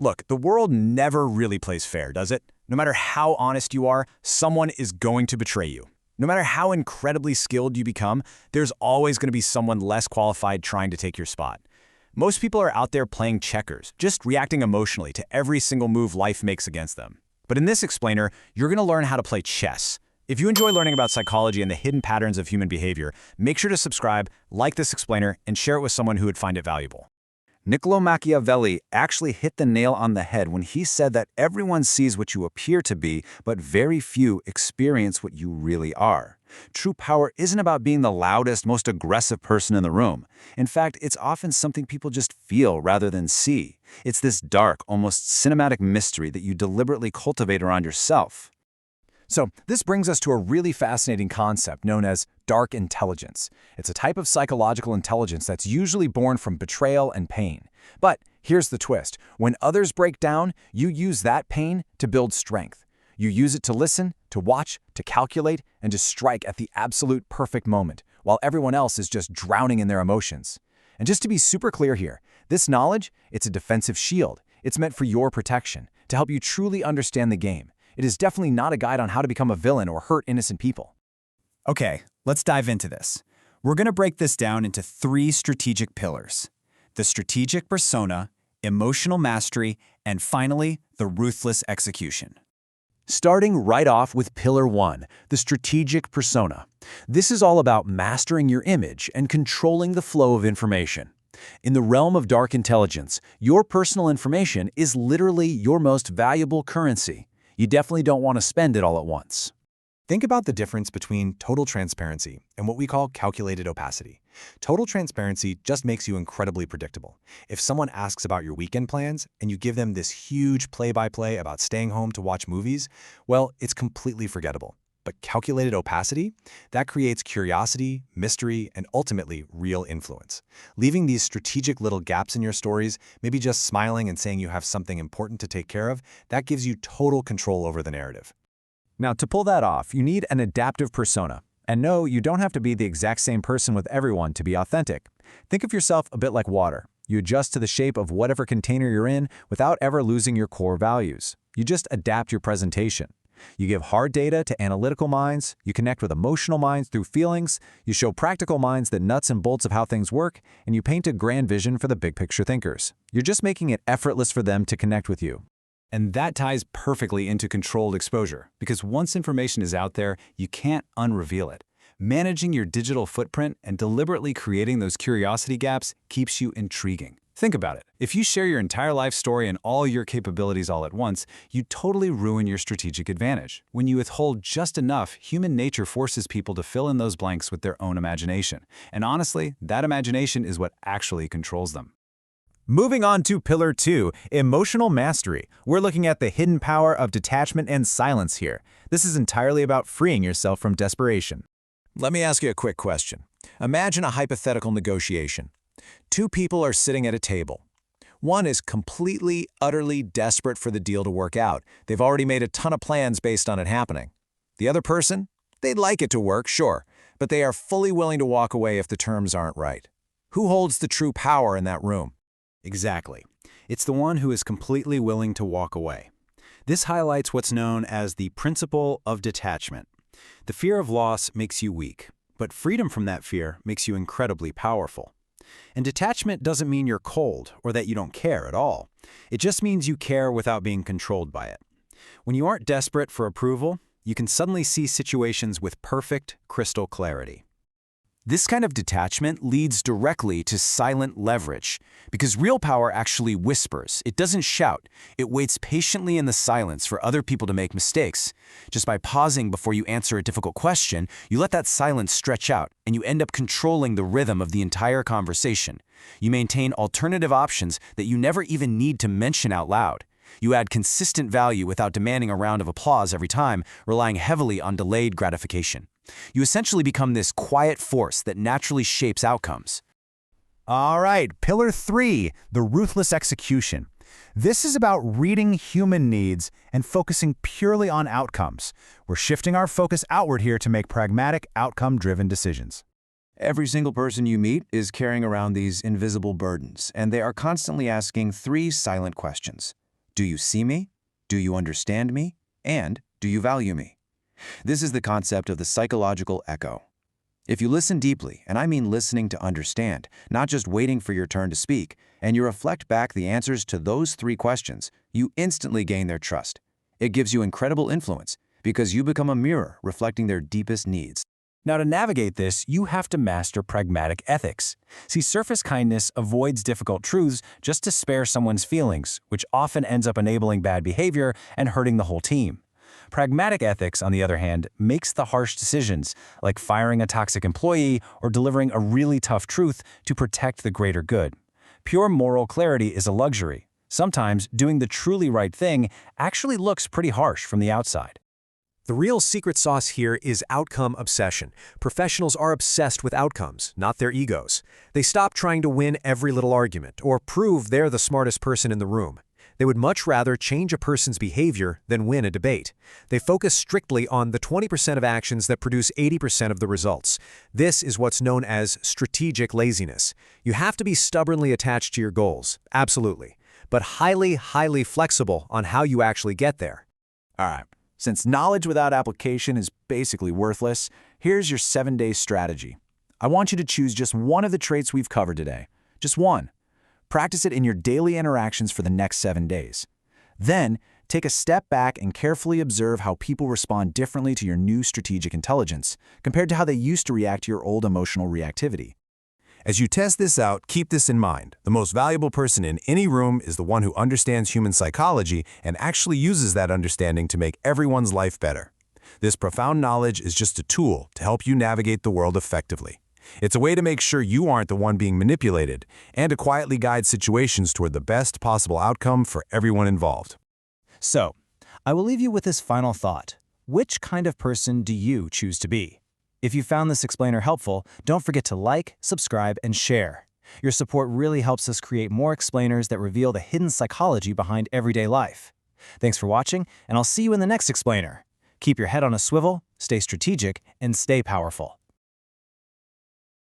Look, the world never really plays fair, does it? No matter how honest you are, someone is going to betray you. No matter how incredibly skilled you become, there's always going to be someone less qualified trying to take your spot. Most people are out there playing checkers, just reacting emotionally to every single move life makes against them. But in this explainer, you're going to learn how to play chess. If you enjoy learning about psychology and the hidden patterns of human behavior, make sure to subscribe, like this explainer, and share it with someone who would find it valuable. Niccolo Machiavelli actually hit the nail on the head when he said that everyone sees what you appear to be, but very few experience what you really are. True power isn't about being the loudest, most aggressive person in the room. In fact, it's often something people just feel rather than see. It's this dark, almost cinematic mystery that you deliberately cultivate around yourself. So this brings us to a really fascinating concept known as dark intelligence. It's a type of psychological intelligence that's usually born from betrayal and pain. But here's the twist. When others break down, you use that pain to build strength. You use it to listen, to watch, to calculate, and to strike at the absolute perfect moment, while everyone else is just drowning in their emotions. And just to be super clear here, this knowledge, it's a defensive shield. It's meant for your protection, to help you truly understand the game. It is definitely not a guide on how to become a villain or hurt innocent people. Okay, let's dive into this. We're going to break this down into 3 strategic pillars: the strategic persona, emotional mastery, and finally, the ruthless execution. Starting right off with Pillar 1, the strategic persona. This is all about mastering your image and controlling the flow of information. In the realm of dark intelligence, your personal information is literally your most valuable currency. You definitely don't want to spend it all at once. Think about the difference between total transparency and what we call calculated opacity. Total transparency just makes you incredibly predictable. If someone asks about your weekend plans and you give them this huge play-by-play about staying home to watch movies, well, it's completely forgettable. But calculated opacity, that creates curiosity, mystery, and ultimately real influence. Leaving these strategic little gaps in your stories, maybe just smiling and saying you have something important to take care of, that gives you total control over the narrative. Now, to pull that off, you need an adaptive persona. And no, you don't have to be the exact same person with everyone to be authentic. Think of yourself a bit like water. You adjust to the shape of whatever container you're in without ever losing your core values. You just adapt your presentation. You give hard data to analytical minds, you connect with emotional minds through feelings, you show practical minds the nuts and bolts of how things work, and you paint a grand vision for the big picture thinkers. You're just making it effortless for them to connect with you. And that ties perfectly into controlled exposure, because once information is out there, you can't unreveal it. Managing your digital footprint and deliberately creating those curiosity gaps keeps you intriguing. Think about it. If you share your entire life story and all your capabilities all at once, you totally ruin your strategic advantage. When you withhold just enough, human nature forces people to fill in those blanks with their own imagination. And honestly, that imagination is what actually controls them. Moving on to Pillar 2, emotional mastery. We're looking at the hidden power of detachment and silence here. This is entirely about freeing yourself from desperation. Let me ask you a quick question. Imagine a hypothetical negotiation. 2 people are sitting at a table. One is completely, utterly desperate for the deal to work out. They've already made a ton of plans based on it happening. The other person? They'd like it to work, sure, but they are fully willing to walk away if the terms aren't right. Who holds the true power in that room? Exactly. It's the one who is completely willing to walk away. This highlights what's known as the principle of detachment. The fear of loss makes you weak, but freedom from that fear makes you incredibly powerful. And detachment doesn't mean you're cold or that you don't care at all. It just means you care without being controlled by it. When you aren't desperate for approval, you can suddenly see situations with perfect, crystal clarity. This kind of detachment leads directly to silent leverage, because real power actually whispers. It doesn't shout. It waits patiently in the silence for other people to make mistakes. Just by pausing before you answer a difficult question, you let that silence stretch out, and you end up controlling the rhythm of the entire conversation. You maintain alternative options that you never even need to mention out loud. You add consistent value without demanding a round of applause every time, relying heavily on delayed gratification. You essentially become this quiet force that naturally shapes outcomes. All right, Pillar 3, the ruthless execution. This is about reading human needs and focusing purely on outcomes. We're shifting our focus outward here to make pragmatic, outcome-driven decisions. Every single person you meet is carrying around these invisible burdens, and they are constantly asking 3 silent questions. Do you see me? Do you understand me? And do you value me? This is the concept of the psychological echo. If you listen deeply, and I mean listening to understand, not just waiting for your turn to speak, and you reflect back the answers to those 3 questions, you instantly gain their trust. It gives you incredible influence because you become a mirror reflecting their deepest needs. Now, to navigate this, you have to master pragmatic ethics. See, surface kindness avoids difficult truths just to spare someone's feelings, which often ends up enabling bad behavior and hurting the whole team. Pragmatic ethics, on the other hand, makes the harsh decisions, like firing a toxic employee or delivering a really tough truth to protect the greater good. Pure moral clarity is a luxury. Sometimes doing the truly right thing actually looks pretty harsh from the outside. The real secret sauce here is outcome obsession. Professionals are obsessed with outcomes, not their egos. They stop trying to win every little argument or prove they're the smartest person in the room. They would much rather change a person's behavior than win a debate. They focus strictly on the 20% of actions that produce 80% of the results. This is what's known as strategic laziness. You have to be stubbornly attached to your goals, absolutely, but highly flexible on how you actually get there. All right. Since knowledge without application is basically worthless, here's your 7-day strategy. I want you to choose just one of the traits we've covered today. Just one. Practice it in your daily interactions for the next 7 days. Then, take a step back and carefully observe how people respond differently to your new strategic intelligence compared to how they used to react to your old emotional reactivity. As you test this out, keep this in mind. The most valuable person in any room is the one who understands human psychology and actually uses that understanding to make everyone's life better. This profound knowledge is just a tool to help you navigate the world effectively. It's a way to make sure you aren't the one being manipulated and to quietly guide situations toward the best possible outcome for everyone involved. So, I will leave you with this final thought. Which kind of person do you choose to be? If you found this explainer helpful, don't forget to like, subscribe, and share. Your support really helps us create more explainers that reveal the hidden psychology behind everyday life. Thanks for watching, and I'll see you in the next explainer. Keep your head on a swivel, stay strategic, and stay powerful.